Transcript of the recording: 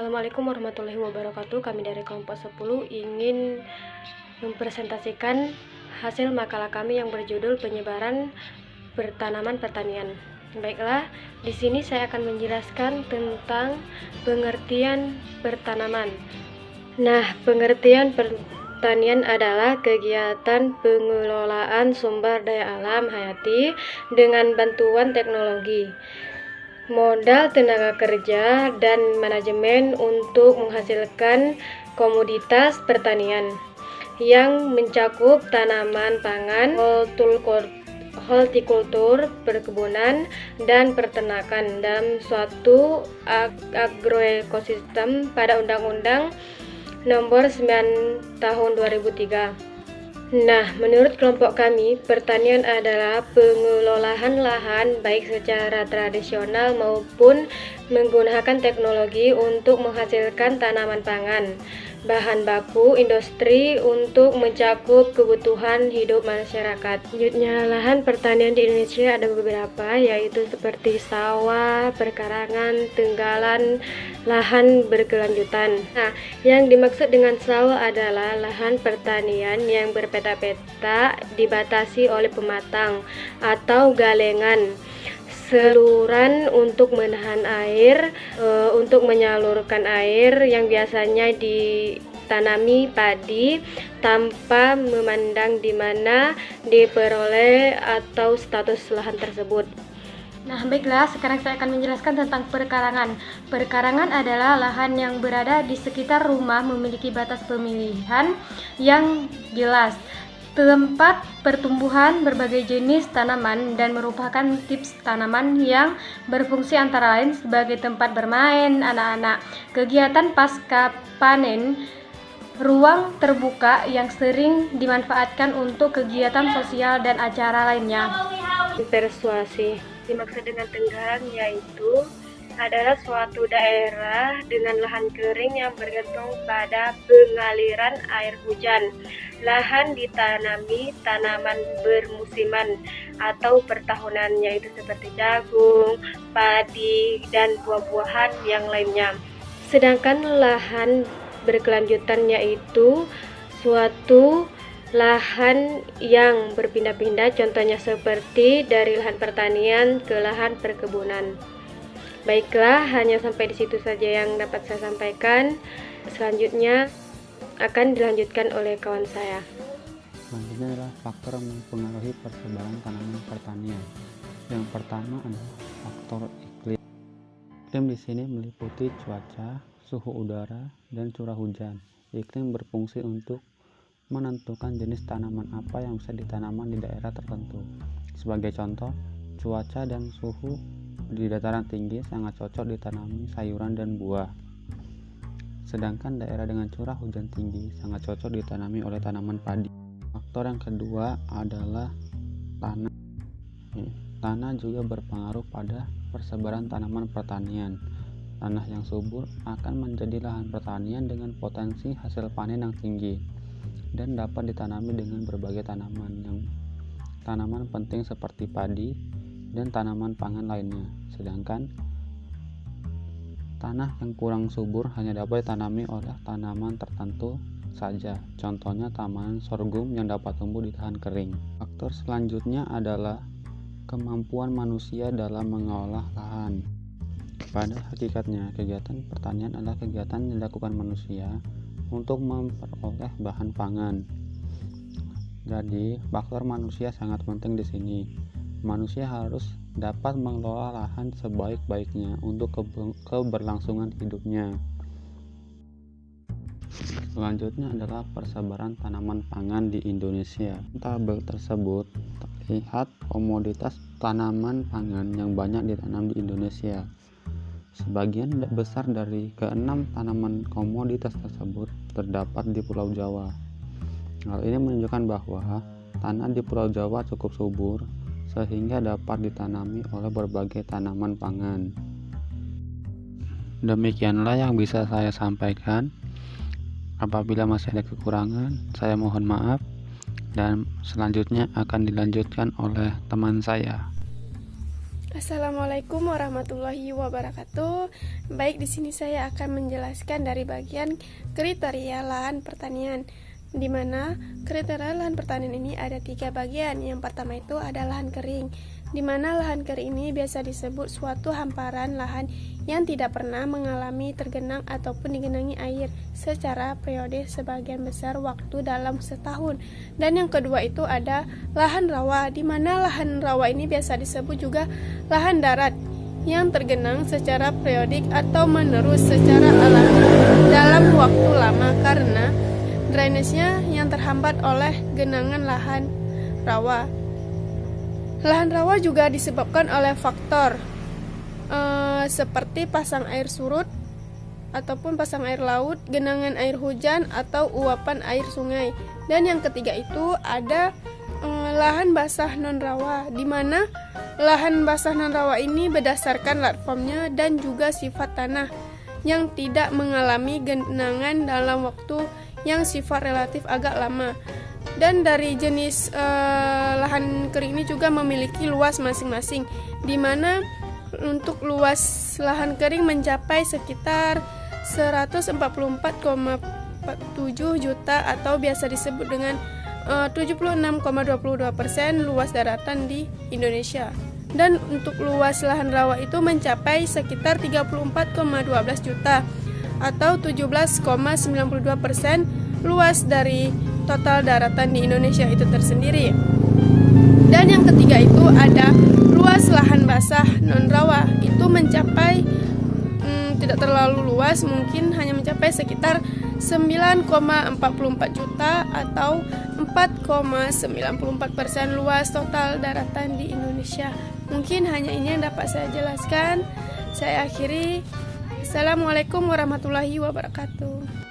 Assalamualaikum warahmatullahi wabarakatuh. Kami dari kelompok 10 ingin mempresentasikan hasil makalah kami yang berjudul penyebaran bertanaman pertanian. Baiklah, di sini saya akan menjelaskan tentang pengertian bertanaman. Nah, pengertian pertanian adalah kegiatan pengelolaan sumber daya alam hayati dengan bantuan teknologi, modal tenaga kerja, dan manajemen untuk menghasilkan komoditas pertanian yang mencakup tanaman pangan, hortikultur, perkebunan, dan peternakan dalam suatu agroekosistem pada Undang-Undang Nomor 9 Tahun 2003. Nah, menurut kelompok kami, pertanian adalah pengelolaan lahan baik secara tradisional maupun menggunakan teknologi untuk menghasilkan tanaman pangan, bahan baku industri untuk mencakup kebutuhan hidup masyarakat. Selanjutnya, lahan pertanian di Indonesia ada beberapa, yaitu seperti sawah, perkarangan, tenggalan, lahan berkelanjutan. Nah, yang dimaksud dengan sawah adalah lahan pertanian yang berpeta-peta dibatasi oleh pematang atau galengan, saluran untuk menahan air, untuk menyalurkan air yang biasanya ditanami padi tanpa memandang di mana diperoleh atau status lahan tersebut. Nah, baiklah, sekarang saya akan menjelaskan tentang perkarangan. Perkarangan adalah lahan yang berada di sekitar rumah, memiliki batas pemilihan yang jelas, tempat pertumbuhan berbagai jenis tanaman, dan merupakan tips tanaman yang berfungsi antara lain sebagai tempat bermain anak-anak, kegiatan pasca panen, ruang terbuka yang sering dimanfaatkan untuk kegiatan sosial dan acara lainnya. Persuasi dimaksud dengan tenggalan yaitu adalah suatu daerah dengan lahan kering yang bergantung pada pengaliran air hujan. Lahan ditanami tanaman bermusiman atau pertahunan, yaitu seperti jagung, padi, dan buah-buahan yang lainnya. Sedangkan lahan berkelanjutan yaitu suatu lahan yang berpindah-pindah, contohnya seperti dari lahan pertanian ke lahan perkebunan. Baiklah, hanya sampai di situ saja yang dapat saya sampaikan. Selanjutnya akan dilanjutkan oleh kawan saya. Selanjutnya adalah faktor yang mempengaruhi persebaran tanaman pertanian. Yang pertama adalah faktor iklim. Iklim di sini meliputi cuaca, suhu udara, dan curah hujan. Iklim berfungsi untuk menentukan jenis tanaman apa yang bisa ditanam di daerah tertentu. Sebagai contoh, cuaca dan suhu di dataran tinggi sangat cocok ditanami sayuran dan buah. Sedangkan daerah dengan curah hujan tinggi sangat cocok ditanami oleh tanaman padi. Faktor yang kedua adalah tanah. Tanah juga berpengaruh pada persebaran tanaman pertanian. Tanah yang subur akan menjadi lahan pertanian dengan potensi hasil panen yang tinggi dan dapat ditanami dengan berbagai tanaman penting seperti padi dan tanaman pangan lainnya. Sedangkan tanah yang kurang subur hanya dapat ditanami oleh tanaman tertentu saja. Contohnya tanaman sorghum yang dapat tumbuh di lahan kering. Faktor selanjutnya adalah kemampuan manusia dalam mengolah lahan. Pada hakikatnya, kegiatan pertanian adalah kegiatan yang dilakukan manusia untuk memperoleh bahan pangan. Jadi, faktor manusia sangat penting di sini. Manusia harus dapat mengelola lahan sebaik-baiknya untuk keberlangsungan hidupnya. Selanjutnya adalah persebaran tanaman pangan di Indonesia. Tabel tersebut terlihat komoditas tanaman pangan yang banyak ditanam di Indonesia. Sebagian besar dari keenam tanaman komoditas tersebut terdapat di Pulau Jawa. Hal ini menunjukkan bahwa tanah di Pulau Jawa cukup subur sehingga dapat ditanami oleh berbagai tanaman pangan. Demikianlah yang bisa saya sampaikan. Apabila masih ada kekurangan, saya mohon maaf, dan selanjutnya akan dilanjutkan oleh teman saya. Assalamualaikum warahmatullahi wabarakatuh. Baik, di sini saya akan menjelaskan dari bagian kriteria lahan pertanian, di mana kriteria lahan pertanian ini ada 3 bagian. Yang pertama itu ada lahan kering, di mana lahan kering ini biasa disebut suatu hamparan lahan yang tidak pernah mengalami tergenang ataupun digenangi air secara periode sebagian besar waktu dalam setahun. Dan yang kedua itu ada lahan rawa, di mana lahan rawa ini biasa disebut juga lahan darat yang tergenang secara periodik atau menerus secara alami dalam waktu lama karena drainasenya yang terhambat oleh genangan lahan rawa. Lahan rawa juga disebabkan oleh faktor seperti pasang air surut ataupun pasang air laut, genangan air hujan atau uapan air sungai. Dan yang ketiga itu ada lahan basah non rawa, di mana lahan basah non rawa ini berdasarkan landformnya dan juga sifat tanah yang tidak mengalami genangan dalam waktu yang sifat relatif agak lama. Dan dari jenis lahan kering ini juga memiliki luas masing-masing, di mana untuk luas lahan kering mencapai sekitar 144,47 juta atau biasa disebut dengan 76,22% luas daratan di Indonesia. Dan untuk luas lahan rawa itu mencapai sekitar 34,12 juta atau 17,92% luas dari total daratan di Indonesia itu tersendiri. Dan yang ketiga itu ada luas lahan basah non rawa, itu mencapai tidak terlalu luas, mungkin hanya mencapai sekitar 9,44 juta atau 4,94% luas total daratan di Indonesia. Mungkin hanya ini yang dapat saya jelaskan. Saya akhiri. Assalamualaikum warahmatullahi wabarakatuh.